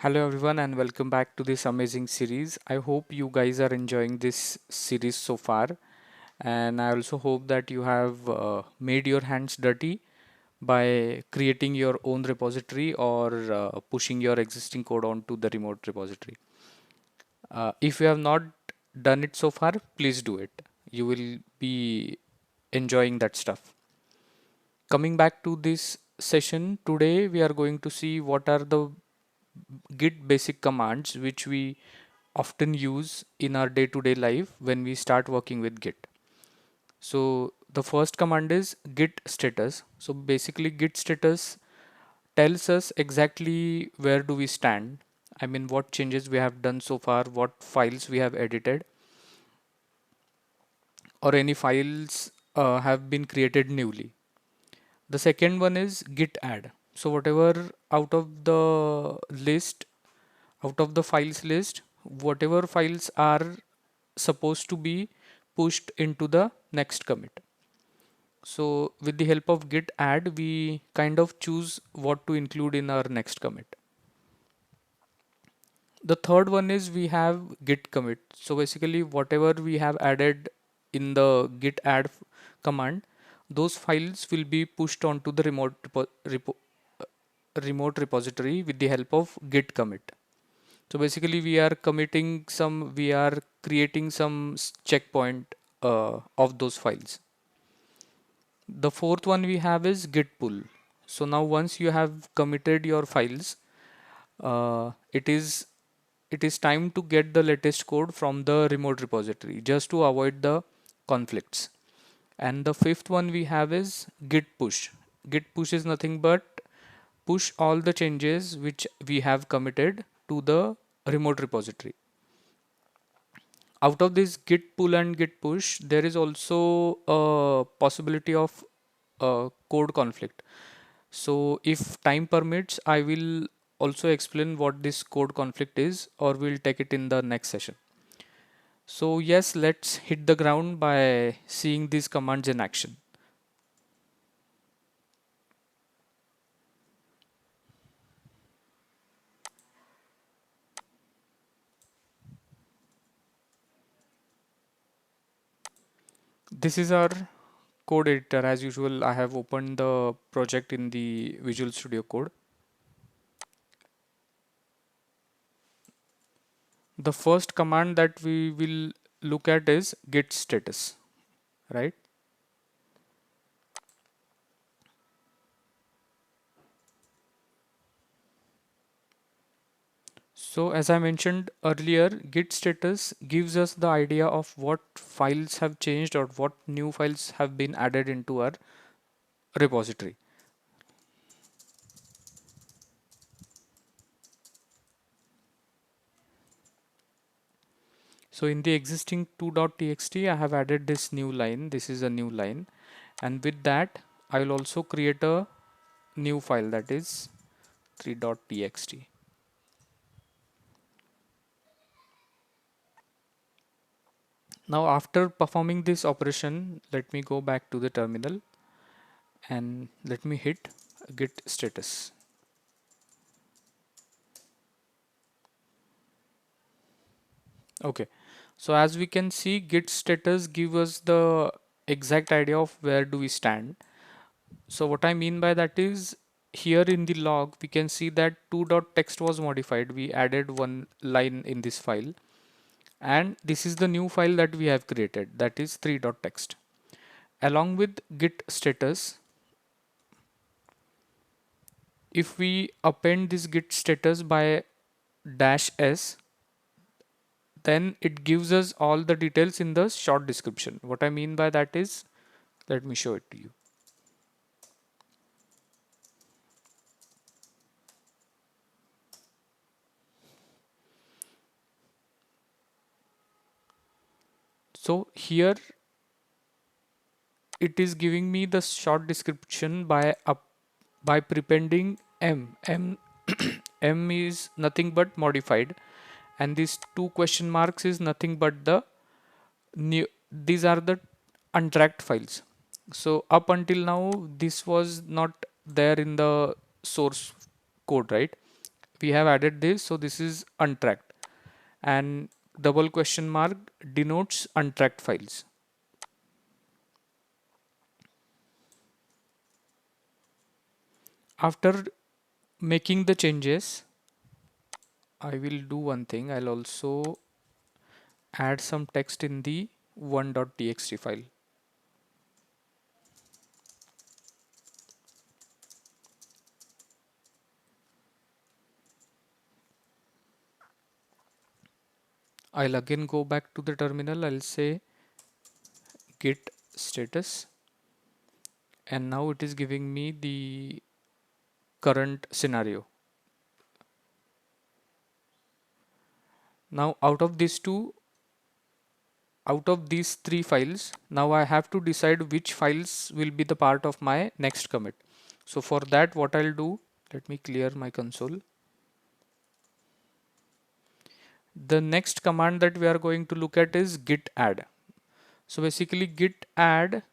Hello everyone and welcome back to this amazing series. I hope you guys are enjoying this series so far, and I also hope that you have made your hands dirty by creating your own repository or pushing your existing code onto the remote repository. If you have not done it so far, please do it. You will be enjoying that stuff. Coming back to this session, today we are going to see what are the Git basic commands which we often use in our day-to-day life when we start working with Git. So the first command is git status. So basically git status tells us exactly where do we stand. I mean what changes we have done so far, what files we have edited, or any files have been created newly. The second one is git add. So whatever out of the list, out of the files list, whatever files are supposed to be pushed into the next commit. So with the help of git add, we kind of choose what to include in our next commit. The third one is we have git commit. So basically whatever we have added in the git add command, those files will be pushed onto the remote repository with the help of git commit. So basically we are creating some checkpoint of those files. The fourth one we have is git pull. So now once you have committed your files, uh, it is it is time to get the latest code from the remote repository just to avoid the conflicts. And the fifth one we have is git push. Git push is nothing but push all the changes which we have committed to the remote repository. Out of this git pull and git push, there is also a possibility of code conflict. So if time permits, I will also explain what this code conflict is, or we'll take it in the next session. So yes, let's hit the ground by seeing these commands in action. This is our code editor. As usual, I have opened the project in the Visual Studio Code. The first command that we will look at is git status, right? So as I mentioned earlier, git status gives us the idea of what files have changed or what new files have been added into our repository. So in the existing 2.txt, I have added this new line. This is a new line. And with that, I will also create a new file, that is 3.txt. Now after performing this operation, let me go back to the terminal and let me hit git status. Okay, so as we can see, git status give us the exact idea of where do we stand. So what I mean by that is, here in the log we can see that 2.txt was modified. We added one line in this file, and this is the new file that we have created, that is 3.txt. Along with git status, if we append this git status by -s, then it gives us all the details in the short description. What I mean by that is, let me show it to you. So here it is giving me the short description by prepending m. M is nothing but modified, and these two question marks is nothing but the new, these are the untracked files. So up until now this was not there in the source code, right? we have added this, so this is untracked, and double question mark denotes untracked files. After making the changes, I will do one thing. I'll also add some text in the 1.txt file. I'll again go back to the terminal. I'll say git status, and now it is giving me the current scenario. Now out of these three files, now I have to decide which files will be the part of my next commit. So for that, what I'll do, let me clear my console. The next command that we are going to look at is git add. So basically git add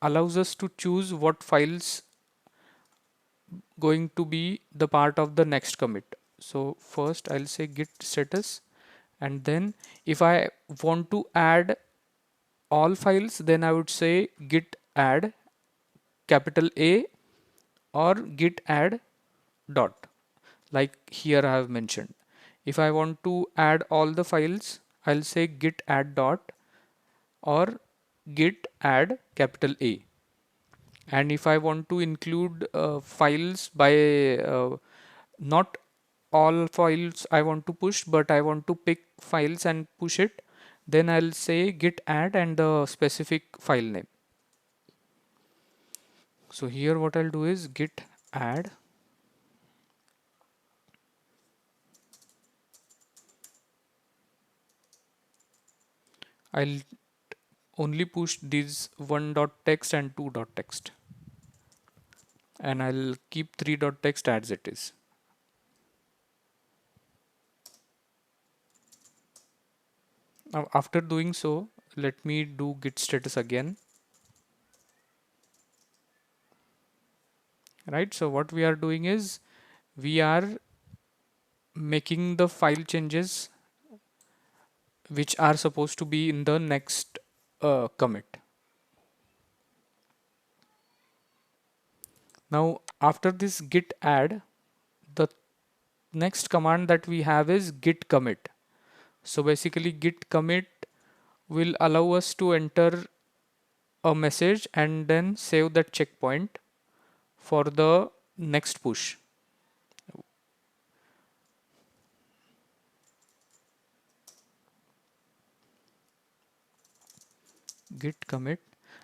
allows us to choose what files going to be the part of the next commit. So first I'll say git status, and then if I want to add all files, then I would say git add capital A or git add dot, like here I have mentioned. If I want to add all the files, I'll say git add dot or git add capital A. And if I want to include files by not all files I want to push, but I want to pick files and push it, then I'll say git add and the specific file name. So here what I'll do is git add, I'll only push these 1.txt and 2.txt, and I'll keep 3.txt as it is. Now after doing so, let me do git status again. Right, so what we are doing is we are making the file changes which are supposed to be in the next commit. Now after this git add, the next command that we have is git commit. So basically git commit will allow us to enter a message and then save that checkpoint for the next push. Git commit.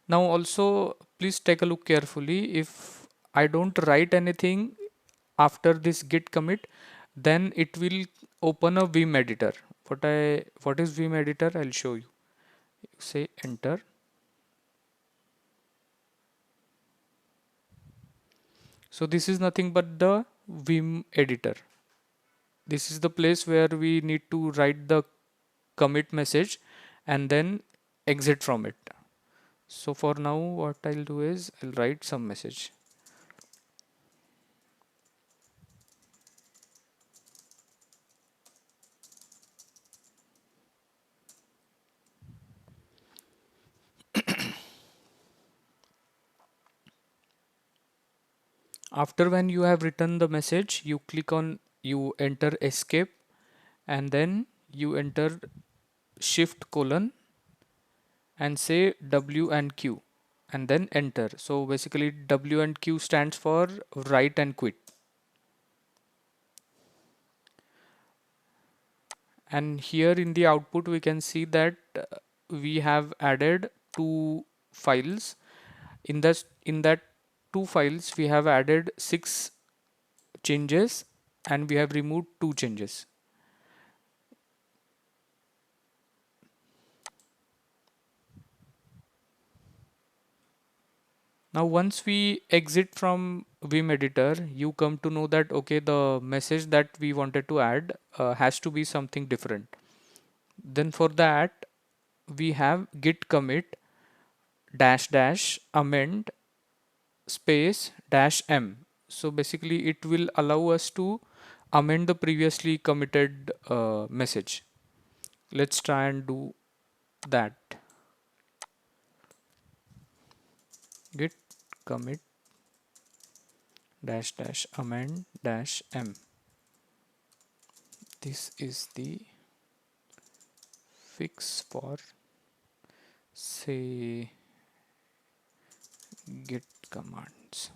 Now also please take a look carefully. If I don't write anything after this git commit, then it will open a Vim editor. What is Vim editor? I'll show you. Say enter. So this is nothing but the Vim editor. This is the place where we need to write the commit message and then exit from it. So for now what I'll do is I'll write some message. After when you have written the message, you enter escape, and then you enter shift colon and say W and Q and then enter. So basically W and Q stands for write and quit. And here in the output we can see that we have added two files. In that two files we have added 6 changes and we have removed 2 changes. Now once we exit from Vim editor, you come to know that okay, the message that we wanted to add has to be something different. Then for that we have git commit dash dash amend space dash m. So basically it will allow us to amend the previously committed message. Let's try and do that. Git commit dash dash amend dash m. This is the fix for, say, git commands.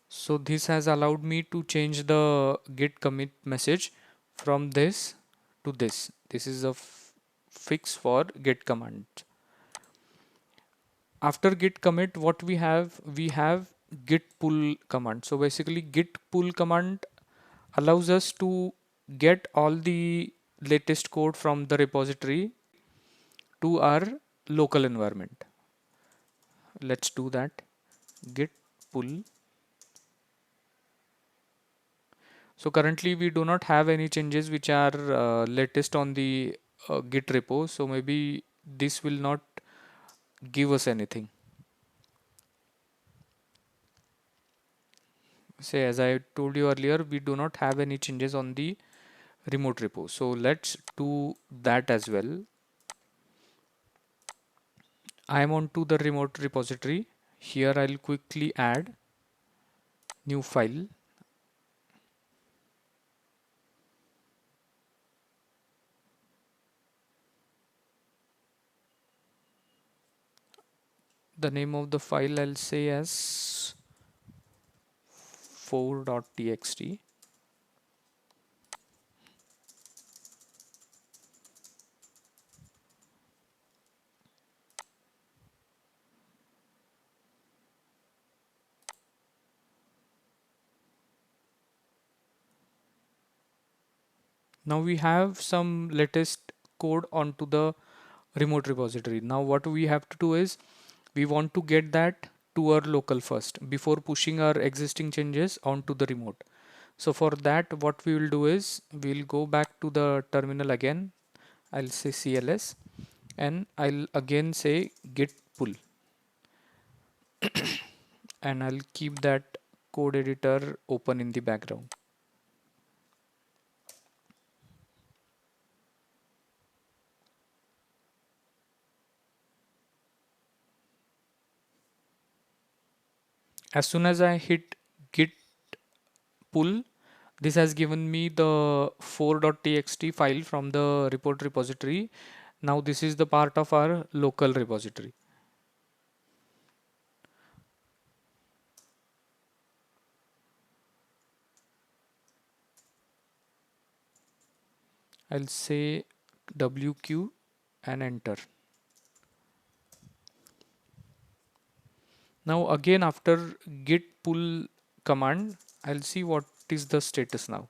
So this has allowed me to change the git commit message from this to this. This is a fix for git command. After git commit, what we have git pull command. So basically git pull command allows us to get all the latest code from the repository to our local environment. Let's do that. Git pull. So currently we do not have any changes which are latest on the git repo, so maybe this will not give us anything. Say, as I told you earlier, we do not have any changes on the remote repo, so let's do that as well. I am on to the remote repository. Here I'll quickly add new file. The name of the file I'll say as 4.txt. Now we have some latest code onto the remote repository. Now what we have to do is we want to get that to our local first before pushing our existing changes onto the remote. So for that, what we will do is we'll go back to the terminal again. I'll say cls and I'll again say git pull, and I'll keep that code editor open in the background. As soon as I hit git pull, this has given me the 4.txt file from the report repository. Now this is the part of our local repository. I'll say wq and enter. Now again, after git pull command, I'll see what is the status now.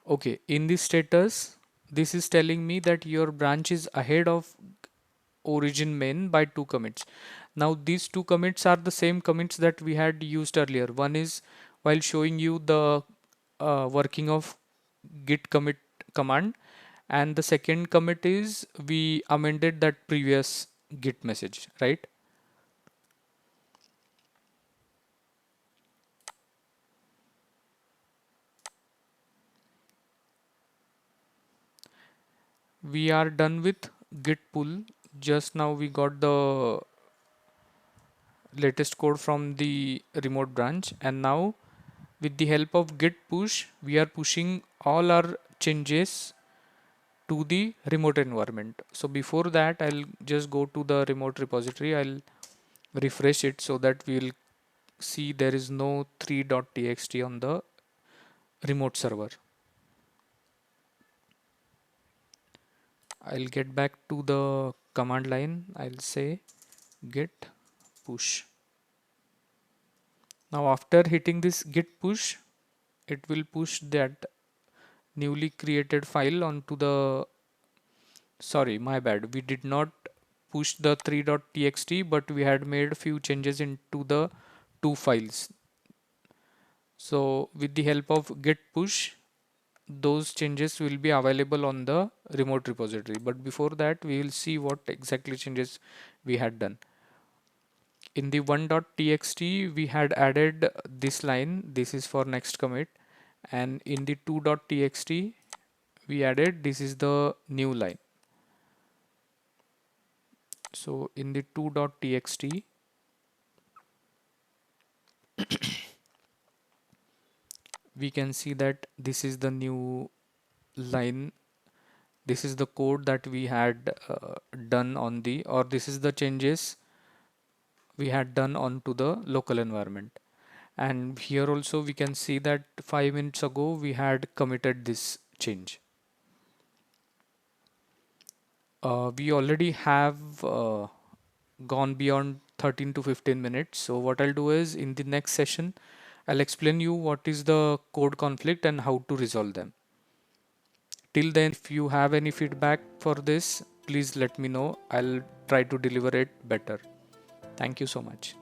Okay, in this status, this is telling me that your branch is ahead of origin main by 2 commits. Now these 2 commits are the same commits that we had used earlier. One is while showing you the working of git commit command, and the second commit is we amended that previous git message, right? We are done with git pull. Just now we got the latest code from the remote branch, and now with the help of git push we are pushing all our changes to the remote environment. So before that, I'll just go to the remote repository. I'll refresh it so that we'll see there is no 3.txt on the remote server. I'll get back to the command line. I'll say git push. Now after hitting this git push, it will push that newly created file onto the, sorry, my bad, we did not push the 3.txt, but we had made few changes into the two files. So with the help of git push, those changes will be available on the remote repository. But before that, we will see what exactly changes we had done. In the 1.txt, we had added this line. This is for next commit. And in the 2.txt, we added this is the new line. So in the 2.txt, we can see that this is the new line. This is the code that we had done on the, or this is the changes we had done onto the local environment. And here also we can see that 5 minutes ago we had committed this change. We already have gone beyond 13 to 15 minutes. So what I'll do is in the next session, I'll explain you what is the code conflict and how to resolve them. Till then, if you have any feedback for this, please let me know. I'll try to deliver it better. Thank you so much.